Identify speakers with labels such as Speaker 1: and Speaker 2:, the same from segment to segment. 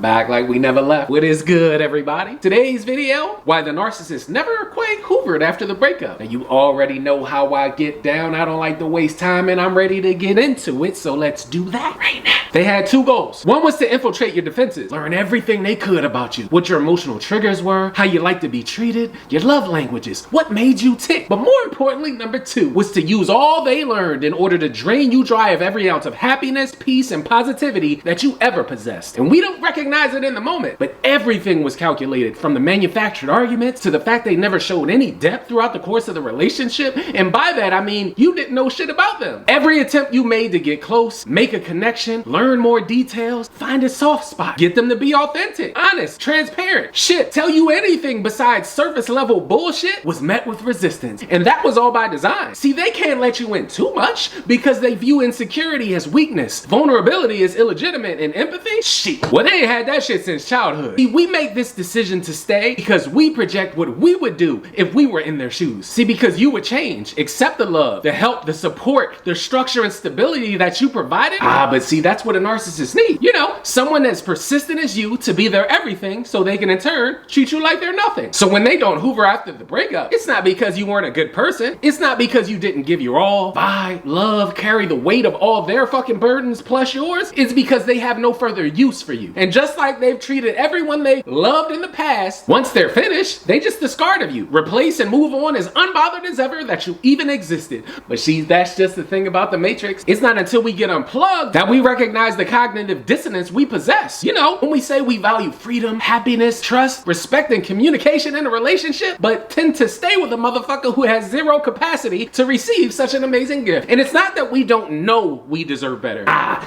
Speaker 1: Back like we never left. What is good, everybody? Today's video, why the narcissist never quite hoovered after the breakup. Now you already know how I get down. I don't like to waste time and I'm ready to get into it. So let's do that right now. They had two goals. One was to infiltrate your defenses, learn everything they could about you, what your emotional triggers were, how you like to be treated, your love languages, what made you tick. But more importantly, number two was to use all they learned in order to drain you dry of every ounce of happiness, peace, and positivity that you ever possessed. And we don't recognize it in the moment, but everything was calculated, from the manufactured arguments to the fact they never showed any depth throughout the course of the relationship. And by that I mean you didn't know shit about them. Every attempt you made to get close, make a connection, learn more details, find a soft spot, get them to be authentic, honest, transparent, shit, tell you anything besides surface level bullshit, was met with resistance. And that was all by design. See, they can't let you in too much because they view insecurity as weakness, vulnerability as illegitimate, and empathy, shit, well, they ain't had that shit since childhood. See, we make this decision to stay because we project what we would do if we were in their shoes. See, because you would change, accept the love, the help, the support, the structure and stability that you provided. But see, that's what a narcissist needs. You know, someone as persistent as you to be their everything so they can in turn treat you like they're nothing. So when they don't hoover after the breakup, it's not because you weren't a good person. It's not because you didn't give your all, buy, love, carry the weight of all their fucking burdens plus yours. It's because they have no further use for you. And just like they've treated everyone they loved in the past, once they're finished, they just discard of you, replace and move on as unbothered as ever that you even existed. But see, that's just the thing about the Matrix. It's not until we get unplugged that we recognize the cognitive dissonance we possess. You know, when we say we value freedom, happiness, trust, respect, and communication in a relationship, but tend to stay with a motherfucker who has zero capacity to receive such an amazing gift. And it's not that we don't know we deserve better.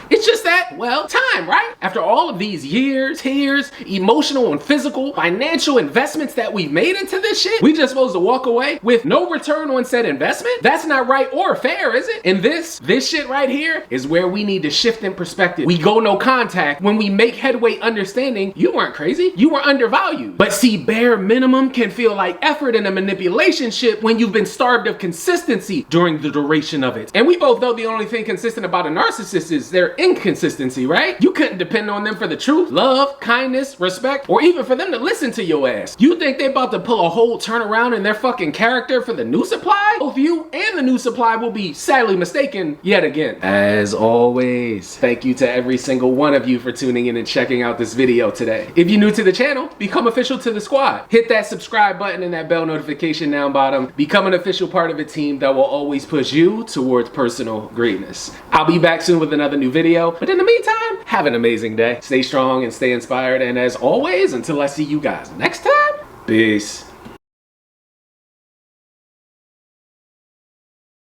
Speaker 1: It's just that, well, time, right? After all of these years, tears, emotional and physical, financial investments that we've made into this shit, we just supposed to walk away with no return on said investment? That's not right or fair, is it? And this shit right here is where we need to shift in perspective. We go no contact when we make headway understanding you weren't crazy, you were undervalued. But see, bare minimum can feel like effort in a manipulation ship when you've been starved of consistency during the duration of it. And we both know the only thing consistent about a narcissist is their inconsistency, right? You couldn't depend on them for the truth, love, kindness, respect, or even for them to listen to your ass. You think they about to pull a whole turnaround in their fucking character for the new supply? Both you and the new supply will be sadly mistaken yet again. As always, thank you to every single one of you for tuning in and checking out this video today. If you're new to the channel, become official to the squad. Hit that subscribe button and that bell notification down bottom. Become an official part of a team that will always push you towards personal greatness. I'll be back soon with another new video, but in the meantime, have an amazing day. Stay strong and stay inspired, and as always, until I see you guys next time, peace.